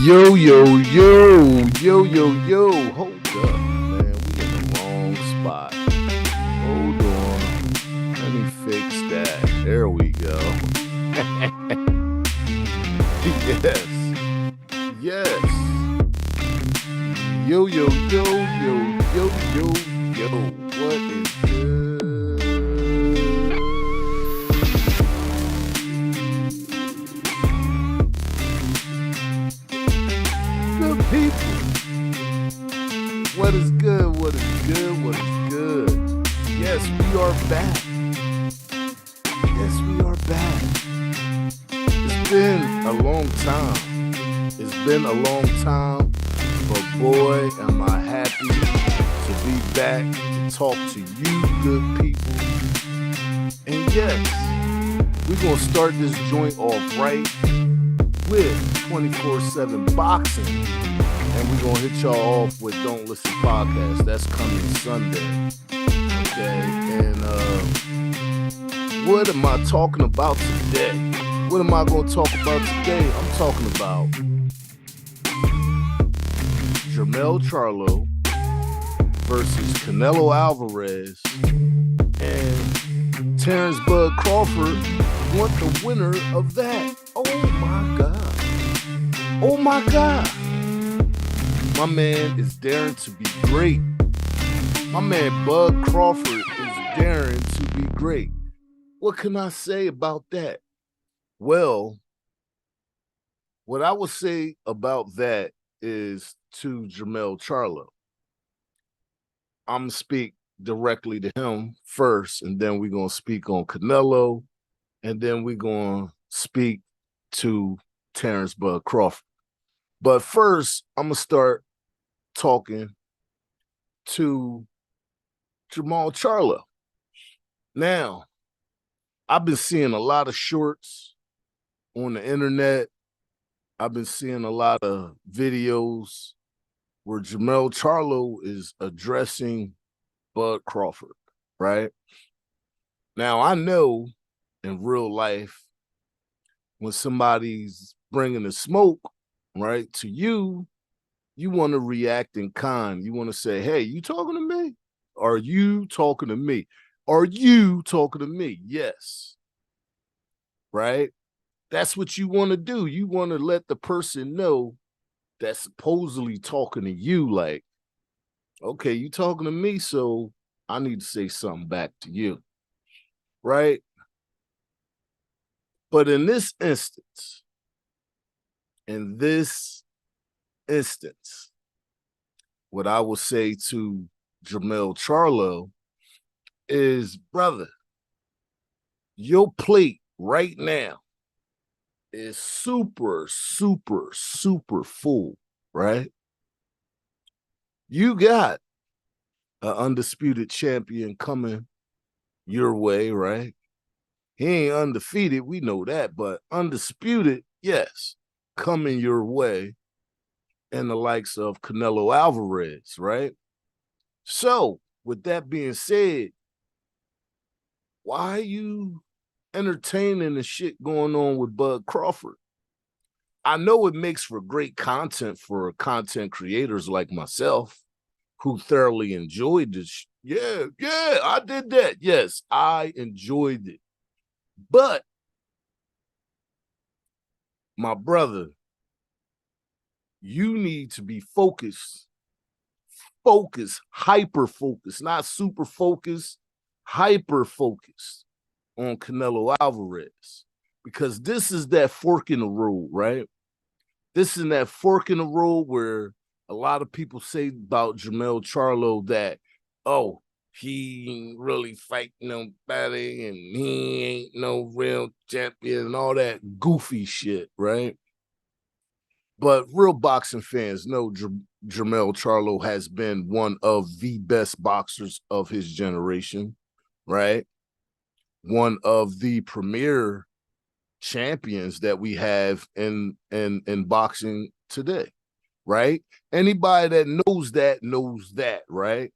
Yo, yo, yo, yo, yo, yo. Hold up, man. We in the wrong spot. Hold on. Let me fix that. There we go. Yes. Yes. Yo, yo, yo, yo, yo, yo, yo. What is good? Good people. What is good? What is good? What is good? Yes, we are back. Yes, we are back. It's been a long time. It's been a long time, but boy, am I happy to be back to talk to you good people. And yes, we're going to start this joint off right with 24/7 boxing. And we're going to hit y'all off with Don't Listen Podcast. That's coming Sunday. Okay. And what am I talking about today? What am I going to talk about today? I'm talking about Jermell Charlo versus Canelo Alvarez, and Terence Bud Crawford want the winner of that. Oh my God. Oh my God. My man is daring to be great. My man Bud Crawford is daring to be great. What can I say about that? Well, what I would say about that is to Jermell Charlo. I'm going to speak directly to him first, and then we're going to speak on Canelo, and then we're going to speak to Terence Bud Crawford. But first, I'm going to start talking to Jermell Charlo. Now, I've been seeing a lot of shorts on the internet. I've been seeing a lot of videos where Jermell Charlo is addressing Bud Crawford, right? Now, I know in real life, when somebody's bringing the smoke, right, to you, you want to react in kind. You want to say, hey, you talking to me? Are you talking to me? Are you talking to me? Yes. Right? That's what you want to do. You want to let the person know that's supposedly talking to you like, okay, you talking to me, so I need to say something back to you. Right? But in this instance, what I will say to Jermell Charlo is, brother, your plate right now is super, super, super full, right? You got an undisputed champion coming your way, right? He ain't undefeated, we know that, but undisputed, yes, coming your way, and the likes of Canelo Alvarez, right? So, with that being said, why are you entertaining the shit going on with Bud Crawford? I know it makes for great content for content creators like myself who thoroughly enjoyed this. Yeah, I did that. Yes, I enjoyed it. But, my brother, you need to be focused, hyper-focused, not super focused, hyper-focused on Canelo Alvarez. Because this is that fork in the road, right? This is that fork in the road where a lot of people say about Jermell Charlo that, oh, he ain't really fighting nobody and he ain't no real champion and all that goofy shit, right? But real boxing fans know Jermell Charlo has been one of the best boxers of his generation, right? One of the premier champions that we have in boxing today, right? Anybody that knows that, right?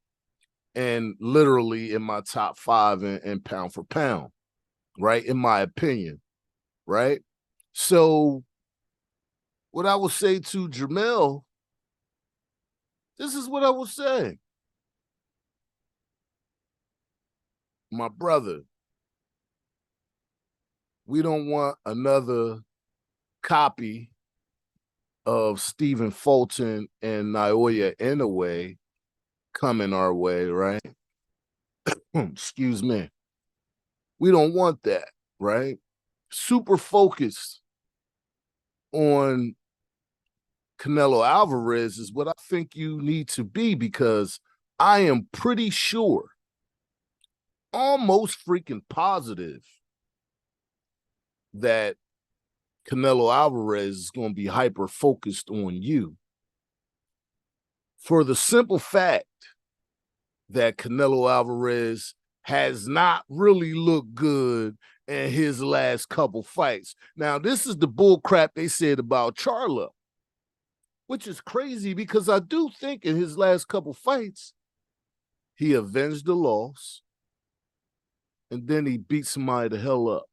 And literally in my top 5 and pound for pound, right? In my opinion, right? So what I would say to Jermell, this is what I would say. My brother, we don't want another copy of Stephen Fulton and Naoya Inoue coming our way, right? Excuse me. We don't want that, right? Super focused on Canelo Alvarez is what I think you need to be, because I am pretty sure, almost freaking positive, that Canelo Alvarez is going to be hyper focused on you, for the simple fact that Canelo Alvarez has not really looked good in his last couple fights. Now, this is the bull crap they said about Charlo, which is crazy, because I do think in his last couple fights, he avenged the loss, and then he beat somebody the hell up,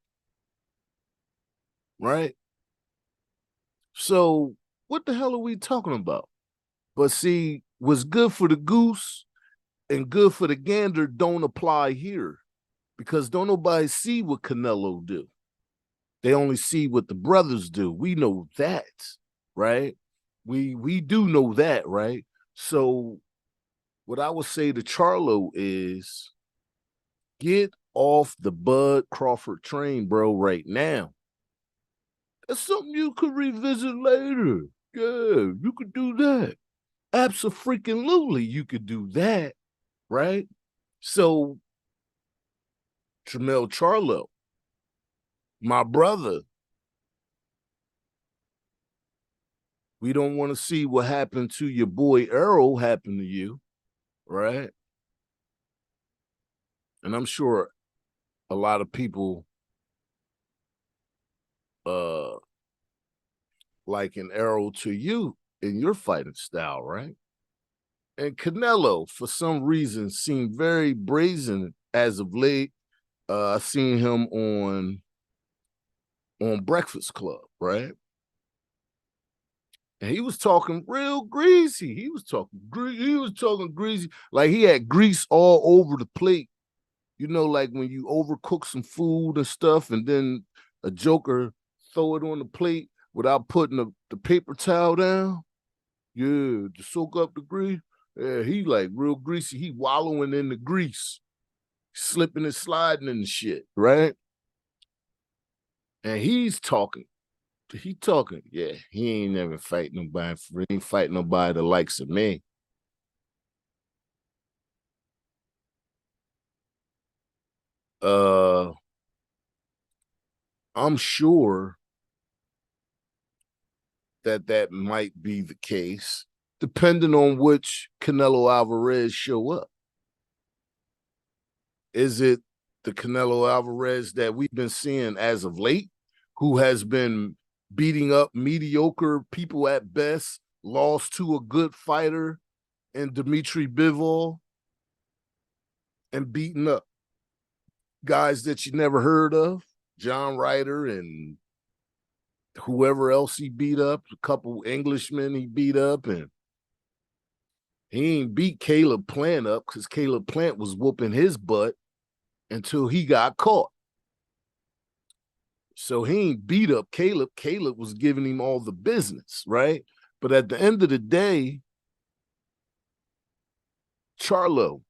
right? So what the hell are we talking about? But see, what's good for the goose and good for the gander don't apply here, because don't nobody see what Canelo do. They only see what the brothers do. We know that, right? We do know that, right? So what I would say to Charlo is, get off the Bud Crawford train, bro, right now. That's something you could revisit later. Yeah, you could do that. Absolutely, you could do that, right? So, Jermell Charlo, my brother, we don't want to see what happened to your boy Errol happen to you, right? And I'm sure a lot of people like an Errol to you in your fighting style, right? And Canelo, for some reason, seemed very brazen as of late. I seen him on Breakfast Club, right? And he was talking real greasy. He was talking greasy, like he had grease all over the plate. You know, like when you overcook some food and stuff, and then a joker throw it on the plate without putting the paper towel down. Yeah, to soak up the grease. Yeah, he like real greasy. He wallowing in the grease, slipping and sliding in the shit, right? And he's talking. Yeah, he ain't never fight nobody. He ain't fight nobody the likes of me. Uh, I'm sure that might be the case, depending on which Canelo Alvarez show up. Is it the Canelo Alvarez that we've been seeing as of late, who has been beating up mediocre people at best, lost to a good fighter in Dmitry Bivol, and beating up guys that you never heard of, John Ryder and whoever else he beat up, a couple Englishmen he beat up, and he ain't beat Caleb Plant up because Caleb Plant was whooping his butt until he got caught. So he ain't beat up Caleb. Caleb was giving him all the business, right? But at the end of the day, Charlo,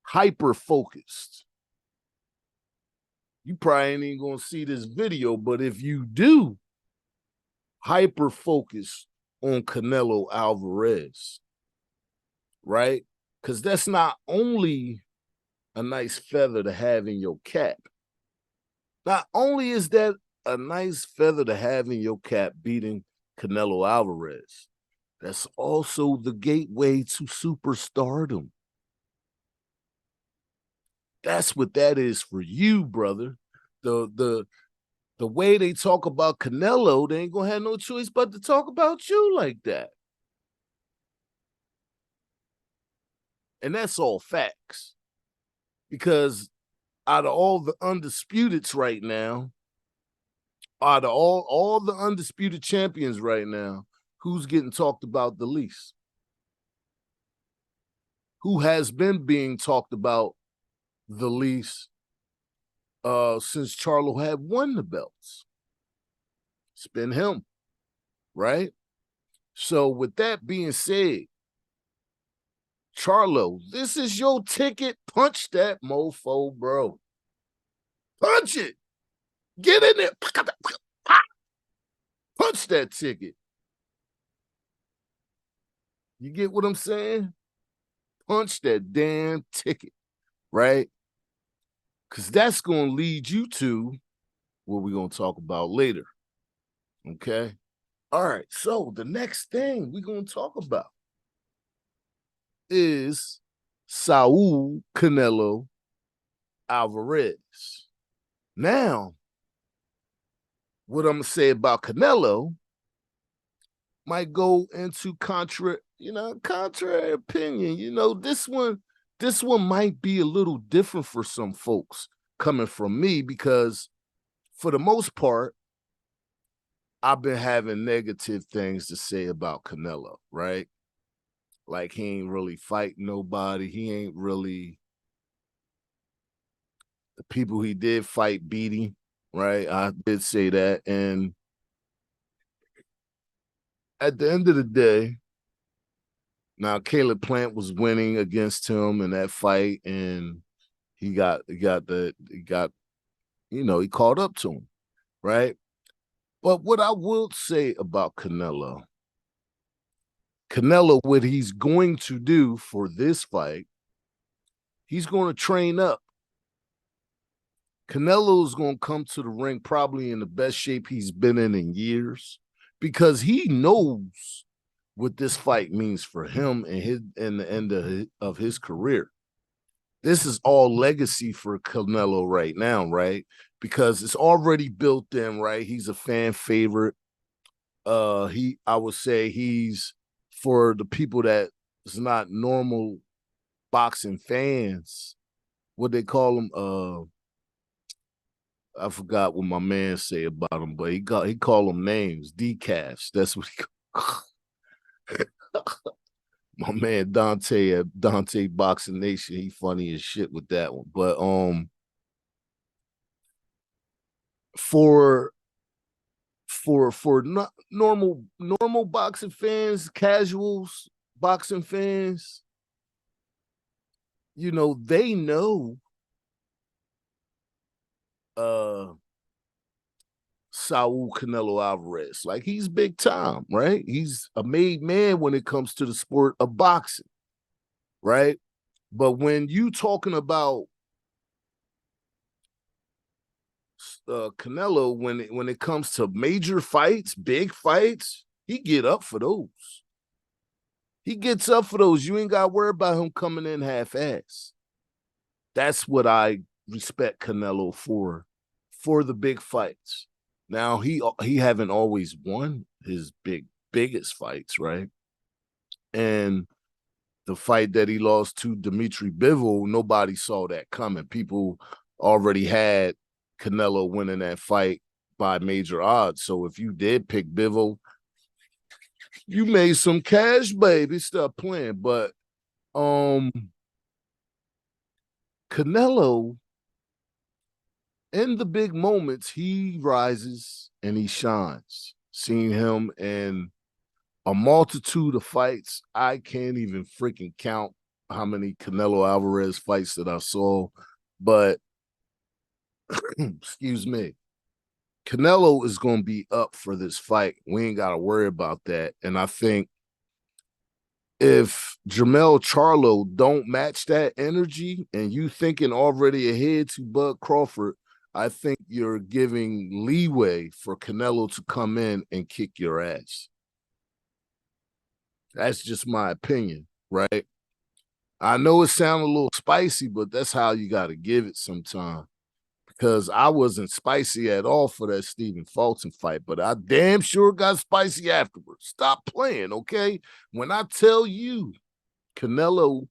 hyper focused. You probably ain't even gonna see this video, but if you do, hyper focused on Canelo Alvarez, right? Because that's not only a nice feather to have in your cap. Not only is that a nice feather to have in your cap beating Canelo Alvarez, that's also the gateway to superstardom. That's what that is for you, brother. The way they talk about Canelo, they ain't gonna have no choice but to talk about you like that. And that's all facts. Because out of all the undisputeds right now, Out of all the undisputed champions right now, who's getting talked about the least? Who has been being talked about the least since Charlo had won the belts? It's been him, right? So with that being said, Charlo, this is your ticket. Punch that mofo, bro. Punch it. Get in there. Punch that ticket. You get what I'm saying? Punch that damn ticket, right? Because that's going to lead you to what we're going to talk about later. Okay? All right. So the next thing we're going to talk about is Saul Canelo Alvarez. Now, what I'm going to say about Canelo might go into contrary opinion. This one might be a little different for some folks coming from me, because for the most part, I've been having negative things to say about Canelo, right? Like, he ain't really fighting nobody. He ain't really, the people he did fight beat him, right? I did say that. And at the end of the day, now Caleb Plant was winning against him in that fight, and he caught up to him, right? But what I will say about Canelo, what he's going to do for this fight, he's going to train up. Canelo's going to come to the ring probably in the best shape he's been in years, because he knows what this fight means for him and the end of his career. This is all legacy for Canelo right now, right? Because it's already built in, right? He's a fan favorite. I would say he's, for the people that is not normal boxing fans, what they call them, I forgot what my man say about him, but he call them names, decafs. That's what he my man Dante at Dante Boxing Nation, he funny as shit with that one. But for not normal boxing fans, casuals boxing fans, they know Saul Canelo Alvarez. Like, he's big time, right? He's a made man when it comes to the sport of boxing, right? But when you talking about Canelo, when it comes to major fights, big fights, he get up for those. He gets up for those. You ain't got to worry about him coming in half-ass. That's what I respect Canelo for the big fights. Now, he haven't always won his biggest fights, right? And the fight that he lost to Dmitry Bivol, nobody saw that coming. People already had Canelo winning that fight by major odds. So if you did pick Bivol, you made some cash, baby. Stop playing. But Canelo, in the big moments, he rises and he shines. Seeing him in a multitude of fights, I can't even freaking count how many Canelo Alvarez fights that I saw. But excuse me, Canelo is going to be up for this fight. We ain't got to worry about that. And I think if Jermell Charlo don't match that energy and you thinking already ahead to Bud Crawford, I think you're giving leeway for Canelo to come in and kick your ass. That's just my opinion, right? I know it sounds a little spicy, but that's how you got to give it sometime. Because I wasn't spicy at all for that Stephen Fulton fight, but I damn sure got spicy afterwards. Stop playing, okay? When I tell you Canelo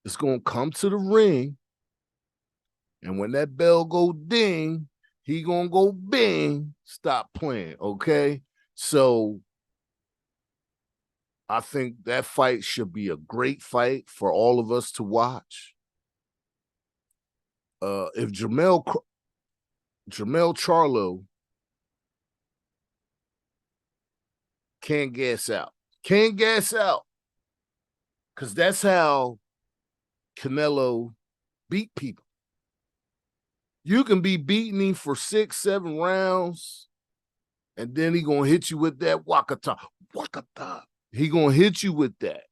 is going to come to the ring, and when that bell go ding, He gonna go bing, stop playing, okay? So I think that fight should be a great fight for all of us to watch. If Jermell Charlo can't gas out, because that's how Canelo beat people. You can be beating him for 6, 7 rounds, and then he gonna hit you with that wakata. He gonna hit you with that,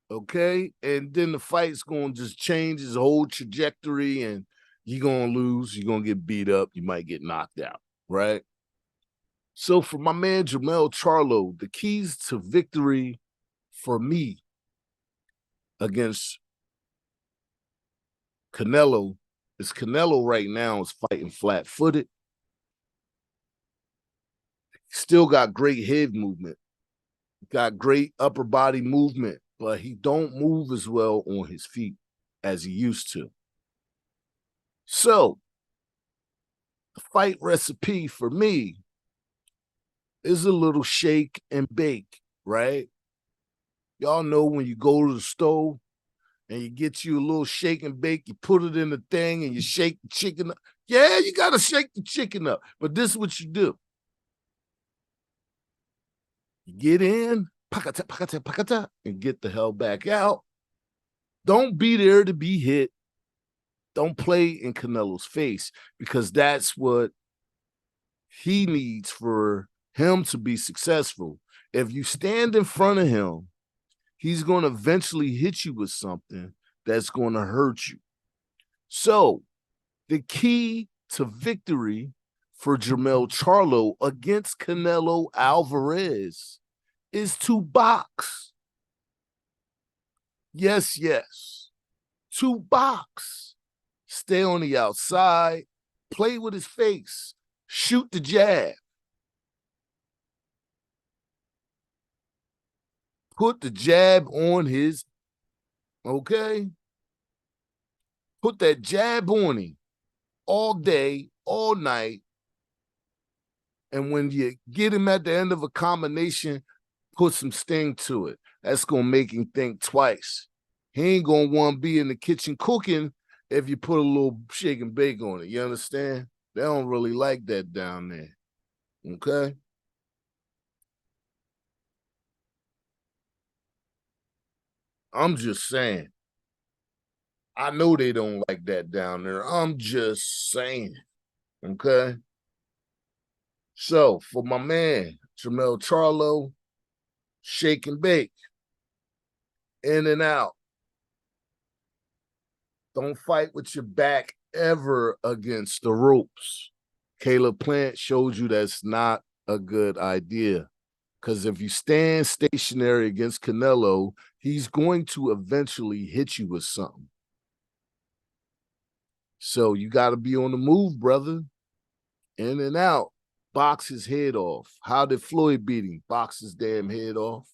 okay? And then the fight's gonna just change his whole trajectory, and you're gonna lose. You're gonna get beat up. You might get knocked out, right? So for my man Jermell Charlo, the keys to victory for me against Canelo is Canelo right now is fighting flat-footed. Still got great head movement, got great upper body movement, but he don't move as well on his feet as he used to. So the fight recipe for me is a little shake and bake, right? Y'all know when you go to the stove and you get you a little shake and bake, you put it in the thing and you shake the chicken up. Yeah, you got to shake the chicken up. But this is what you do. You get in, pakata, pakata, pakata, and get the hell back out. Don't be there to be hit. Don't play in Canelo's face, because that's what he needs for him to be successful. If you stand in front of him, he's going to eventually hit you with something that's going to hurt you. So the key to victory for Jermell Charlo against Canelo Alvarez is to box. Yes, yes. To box. Stay on the outside. Play with his face. Shoot the jab. Put the jab on his, okay? Put that jab on him all day, all night. And when you get him at the end of a combination, put some sting to it. That's going to make him think twice. He ain't going to want to be in the kitchen cooking if you put a little shake and bake on it. You understand? They don't really like that down there. Okay? I'm just saying. I know they don't like that down there. I'm just saying. Okay? So, for my man, Jermell Charlo, shake and bake. In and out. Don't fight with your back ever against the ropes. Caleb Plant showed you that's not a good idea. Because if you stand stationary against Canelo, he's going to eventually hit you with something. So you got to be on the move, brother. In and out. Box his head off. How did Floyd beat him? Box his damn head off.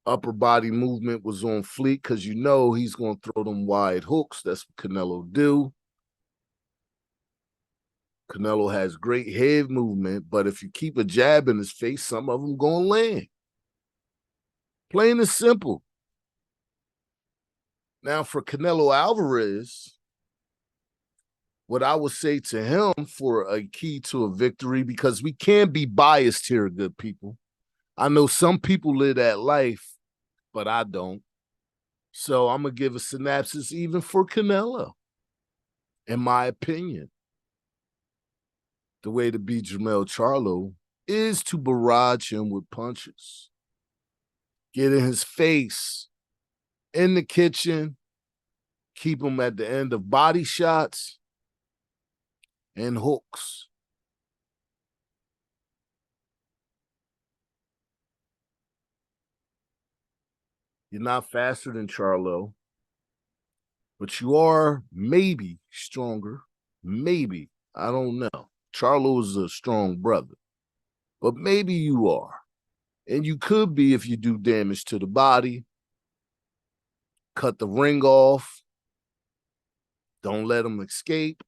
Upper body movement was on fleek, because you know he's going to throw them wide hooks. That's what Canelo do. Canelo has great head movement, but if you keep a jab in his face, some of them going to land. Plain and simple. Now, for Canelo Alvarez, what I would say to him for a key to a victory, because we can't be biased here, good people. I know some people live that life, but I don't. So I'm going to give a synopsis even for Canelo, in my opinion. The way to beat Jermell Charlo is to barrage him with punches. Get in his face, in the kitchen, keep him at the end of body shots and hooks. You're not faster than Charlo, but you are maybe stronger. Maybe. I don't know. Charlo is a strong brother, but maybe you are. And you could be if you do damage to the body, cut the ring off, Don't let him escape.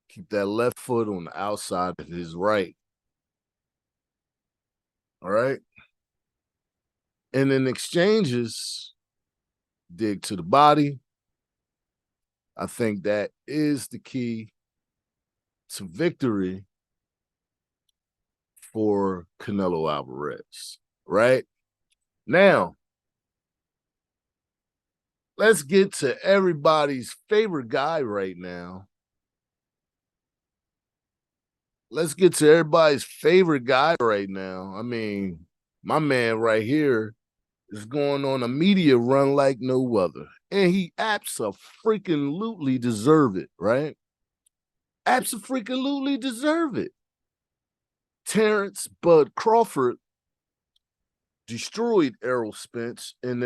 Keep that left foot on the outside of his right. All right. And in exchanges, dig to the body. I think that is the key to victory for Canelo Alvarez, right? Now, let's get to everybody's favorite guy right now. Let's get to everybody's favorite guy right now. I mean, my man right here is going on a media run like no other. And he abso-freaking-lutely deserve it, right? Abso-freaking-lutely deserve it. Terence Bud Crawford destroyed Errol Spence in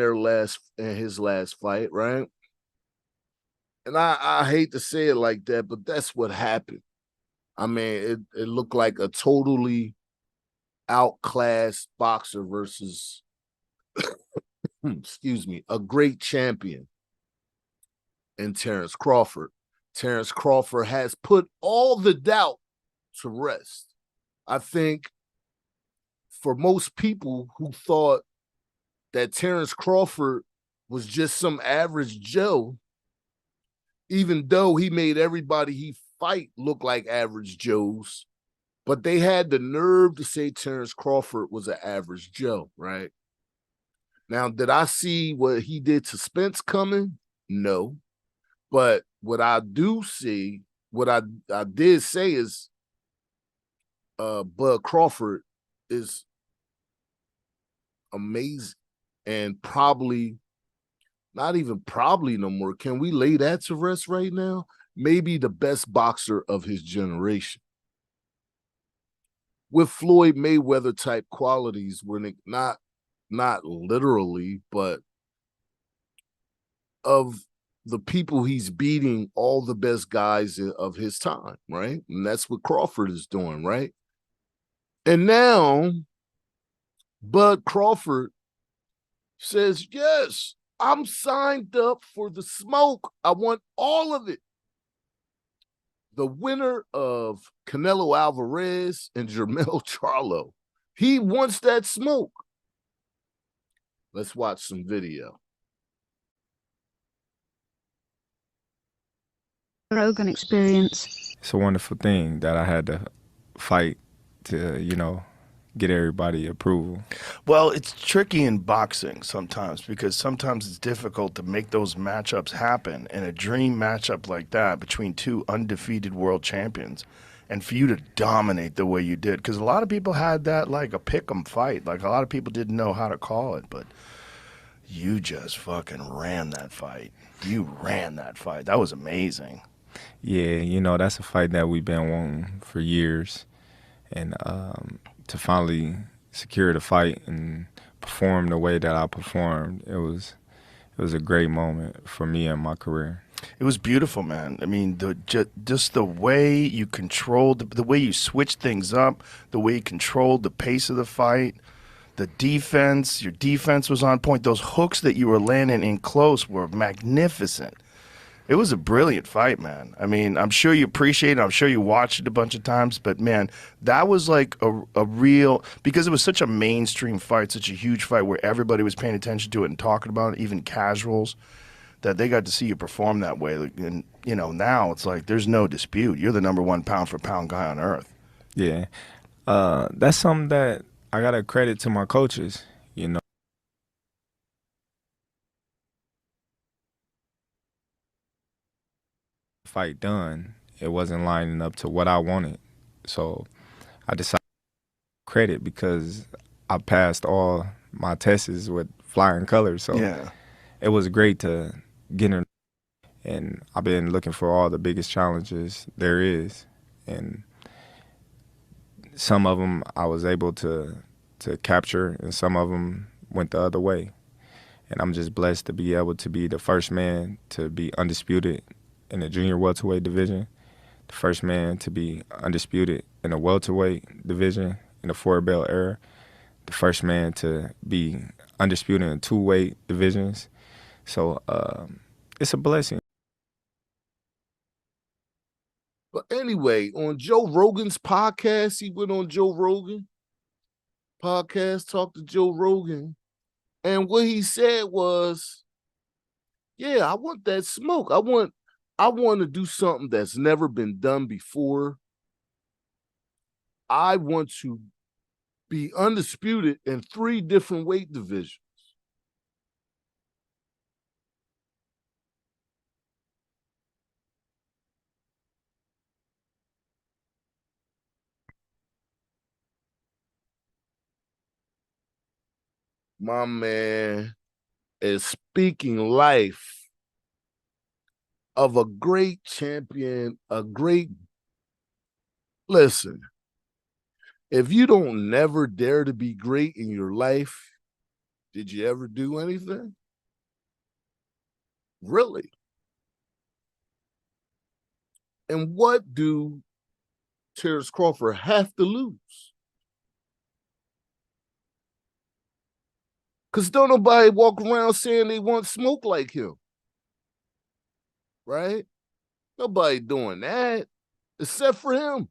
his last fight, right? And I hate to say it like that, but that's what happened. I mean, it looked like a totally outclassed boxer versus, excuse me, a great champion in Terence Crawford. Terence Crawford has put all the doubt to rest. I think for most people who thought that Terence Crawford was just some average Joe, even though he made everybody he fight look like average Joes, but they had the nerve to say Terence Crawford was an average Joe, right? Now, did I see what he did to Spence coming? No. But what I do see, what I did say is Bud Crawford is amazing and probably, not even probably no more. Can we lay that to rest right now? Maybe the best boxer of his generation. With Floyd Mayweather type qualities, when it not literally, but of the people he's beating, all the best guys of his time, right? And that's what Crawford is doing, right? And now Bud Crawford says, yes, I'm signed up for the smoke. I want all of it. The winner of Canelo Alvarez and Jermell Charlo, he wants that smoke. Let's watch some video. Rogan experience. It's a wonderful thing that I had to fight to, get everybody approval. Well, it's tricky in boxing sometimes because sometimes it's difficult to make those matchups happen. And a dream matchup like that between two undefeated world champions, and for you to dominate the way you did, because a lot of people had that like a pick'em fight. Like a lot of people didn't know how to call it, but you just fucking ran that fight. You ran that fight. That was amazing. Yeah, that's a fight that we've been wanting for years. And to finally secure the fight and perform the way that I performed, it was a great moment for me in my career. It was beautiful, man. I mean, just the way you controlled, the way you switched things up, the way you controlled the pace of the fight, the defense, your defense was on point. Those hooks that you were landing in close were magnificent. It was a brilliant fight, man. I mean, I'm sure you appreciate it. I'm sure you watched it a bunch of times. But, man, that was like a real – because it was such a mainstream fight, such a huge fight where everybody was paying attention to it and talking about it, even casuals, that they got to see you perform that way. And, now it's like there's no dispute. You're the #1 pound-for-pound guy on earth. Yeah. That's something that I got to credit to my coaches, Fight done, it wasn't lining up to what I wanted. So I decided to credit because I passed all my tests with flying colors. So yeah, it was great to get in. And I've been looking for all the biggest challenges there is. And some of them I was able to capture, and some of them went the other way. And I'm just blessed to be able to be the first man to be undisputed in the junior welterweight division, the first man to be undisputed in the welterweight division in the 4-belt era, the first man to be undisputed in 2-weight divisions. So It's a blessing. But anyway, on Joe Rogan's podcast, he went on Joe Rogan podcast, talked to Joe Rogan, and what he said was, yeah, I want that smoke. I want to do something that's never been done before. I want to be undisputed in 3 different weight divisions. My man is speaking life of a great champion, a great. Listen, if you don't never dare to be great in your life, did you ever do anything? Really? And what do Terence Crawford have to lose? Because don't nobody walk around saying they want smoke like him. Right? Nobody doing that except for him.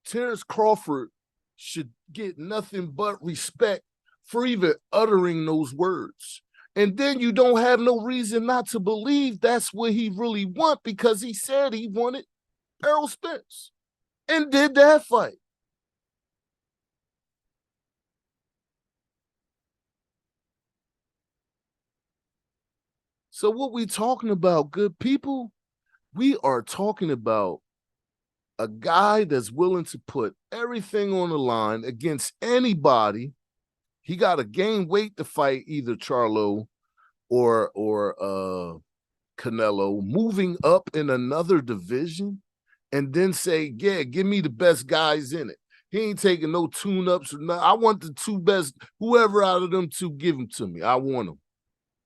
Terence Crawford should get nothing but respect for even uttering those words. And then you don't have no reason not to believe that's what he really want, because he said he wanted Errol Spence and did that fight. So what we talking about, good people? We are talking about a guy that's willing to put everything on the line against anybody. He got to gain weight to fight either Charlo or Canelo, moving up in another division, and then say, yeah, give me the best guys in it. He ain't taking no tune-ups or nothing. I want the 2 best, whoever out of them 2, give them to me. I want them.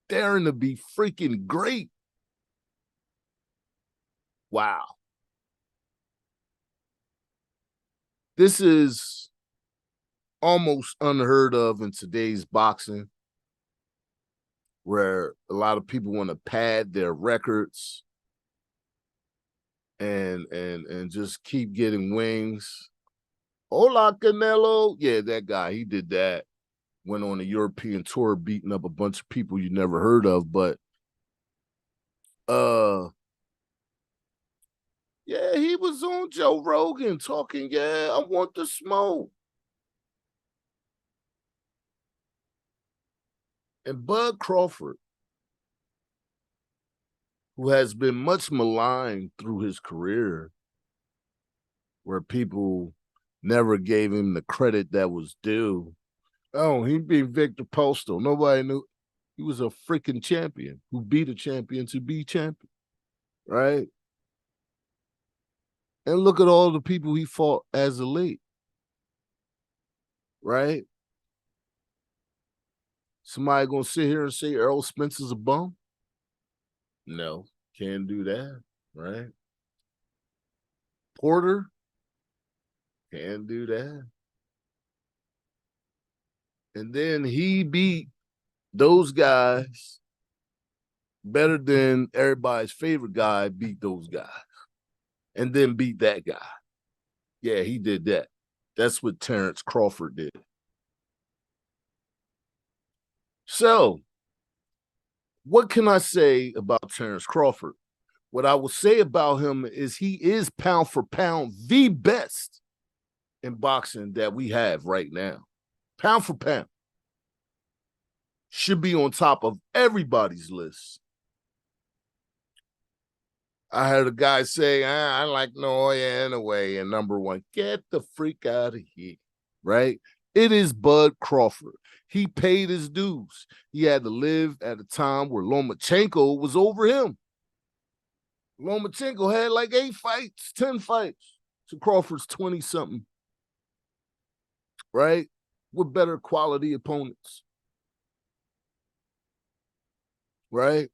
Daring to be freaking great. Wow. This is almost unheard of in today's boxing, where a lot of people want to pad their records and just keep getting wings. Hola, Canelo. Yeah, that guy, he did that. Went on a European tour, beating up a bunch of people you never heard of. But yeah, he was on Joe Rogan talking, yeah, I want the smoke. And Bud Crawford, who has been much maligned through his career, where people never gave him the credit that was due. Oh, he beat Victor Postal. Nobody knew. He was a freaking champion who beat a champion to be champion, right? And look at all the people he fought as a late, right? Somebody gonna sit here and say Errol Spence is a bum? No, can't do that, right? Porter, can't do that. And then he beat those guys better than everybody's favorite guy beat those guys. And then beat that guy. Yeah, he did that. That's what Terence Crawford did. So, what can I say about Terence Crawford? What I will say about him is he is pound for pound the best in boxing that we have right now. Pound for pound. Should be on top of everybody's list. I heard a guy say, I like Noya anyway, and number 1. Get the freak out of here, right? It is Bud Crawford. He paid his dues. He had to live at a time where Lomachenko was over him. Lomachenko had like 8 fights, 10 fights to Crawford's 20-something, right? With better quality opponents, right?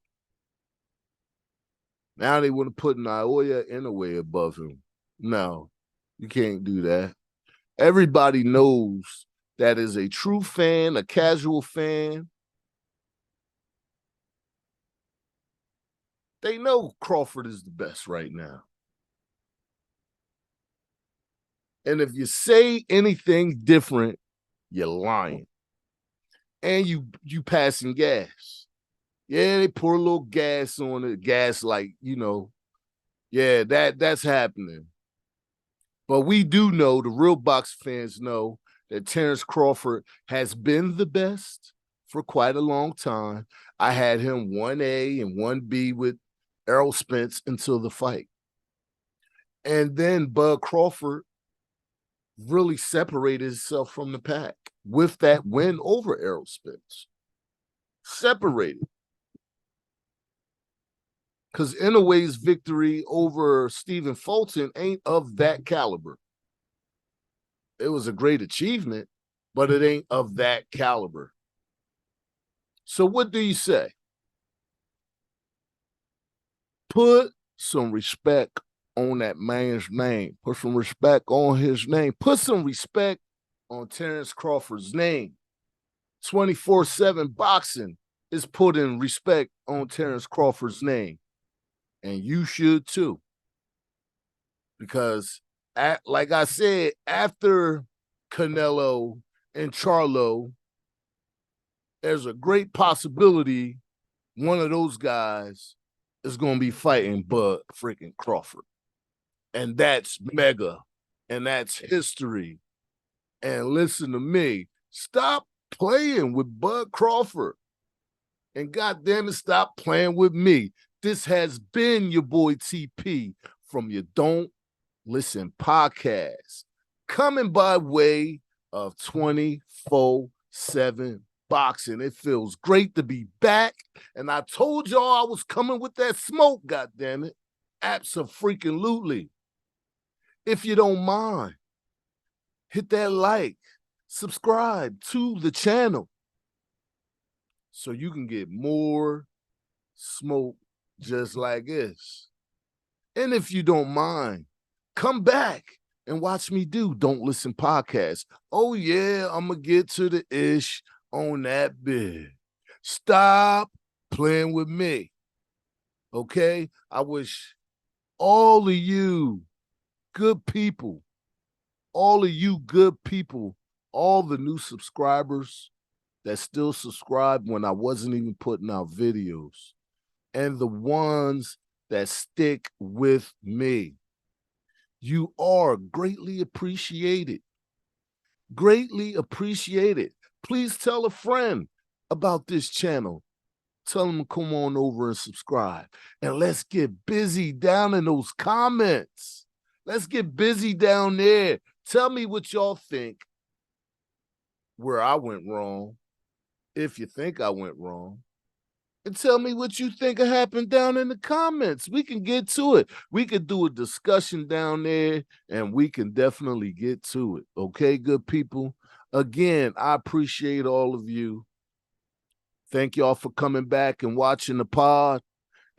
Now they want to put Naoya Inoue above him. No, you can't do that. Everybody knows that is a true fan, a casual fan. They know Crawford is the best right now. And if you say anything different, you're lying. And you passing gas. Yeah, they pour a little gas on it, gas like, yeah, that's happening. But we do know, the real box fans know, that Terence Crawford has been the best for quite a long time. I had him 1A and 1B with Errol Spence until the fight. And then Bud Crawford really separated himself from the pack with that win over Errol Spence. Separated. Because Inoue's victory over Stephen Fulton ain't of that caliber. It was a great achievement, but it ain't of that caliber. So what do you say? Put some respect on that man's name. Put some respect on his name. Put some respect on Terence Crawford's name. 24/7 boxing is putting respect on Terence Crawford's name. And you should too. Because like I said, after Canelo and Charlo, there's a great possibility one of those guys is going to be fighting Bud freaking Crawford. And that's mega. And that's history. And listen to me. Stop playing with Bud Crawford. And goddamn it, stop playing with me. This has been your boy TP from your Don't Listen podcast, coming by way of 24/7 boxing. It feels great to be back. And I told y'all I was coming with that smoke, goddammit. Abso-freaking-lutely. If you don't mind, hit that like, subscribe to the channel so you can get more smoke just like this. And if you don't mind, come back and watch me do Don't Listen podcast. Oh yeah, I'm gonna get to the ish on that bit. Stop playing with me. Okay? I wish all of you good people, all of you good people, all the new subscribers that still subscribe when I wasn't even putting out videos, and the ones that stick with me. You are greatly appreciated. Greatly appreciated. Please tell a friend about this channel. Tell them to come on over and subscribe. And let's get busy down in those comments. Let's get busy down there. Tell me what y'all think where I went wrong, if you think I went wrong. And tell me what you think happened down in the comments. We can get to it. We could do a discussion down there, and we can definitely get to it. Okay, good people? Again, I appreciate all of you. Thank y'all for coming back and watching the pod.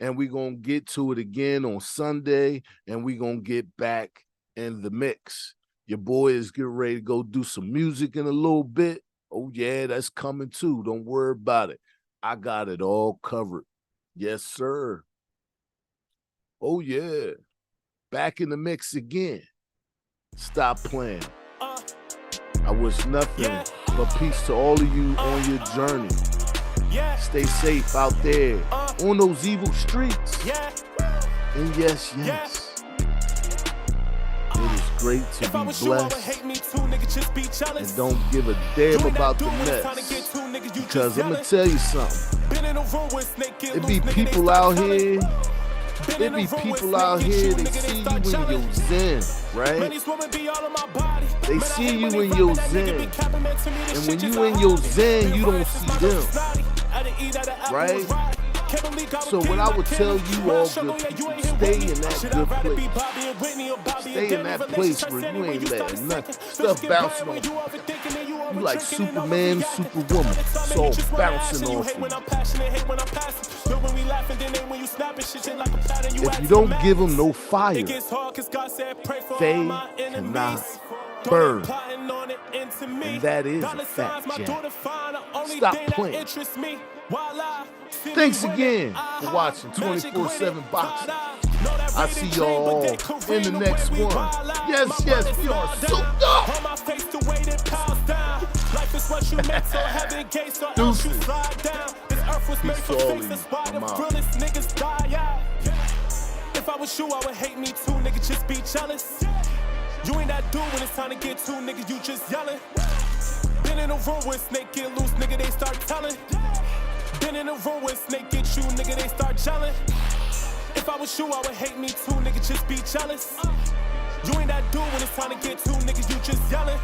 And we're going to get to it again on Sunday, and we're going to get back in the mix. Your boy is getting ready to go do some music in a little bit. Oh, yeah, that's coming too. Don't worry about it. I got it all covered. Yes, sir. Oh, yeah. Back in the mix again. Stop playing. I wish nothing but peace to all of you on your journey. Stay safe out there on those evil streets. And yes, it is great to be blessed and don't give a damn about the Nets. Because I'm going to tell you something. It be people out here. It be people out here, they see you in your zen, right? They see you in your zen. And when you in your zen, you don't see them, right? So what I would tell you all good people, stay in that good place. Stay in that place where you ain't letting nothing, stuff bouncing on you. You like Superman, Superwoman. It's all bouncing off you. If you don't give them no fire, they cannot Bird. And that is a fat jack. Stop playing. Thanks again for watching 24/7 Boxing. I see y'all in the next one. Yes, yes, we are souped up. Deuces. Peace to all of you. I'm out. If I was you, I would hate me too, nigga, just be jealous. You ain't that dude when it's time to get to, nigga, you just yelling. Been in a room when Snake get loose, nigga, they start telling. Been in a room when Snake get you, nigga, they start gelling. If I was you, I would hate me too, nigga, just be jealous. You ain't that dude when it's time to get to, nigga, you just yelling.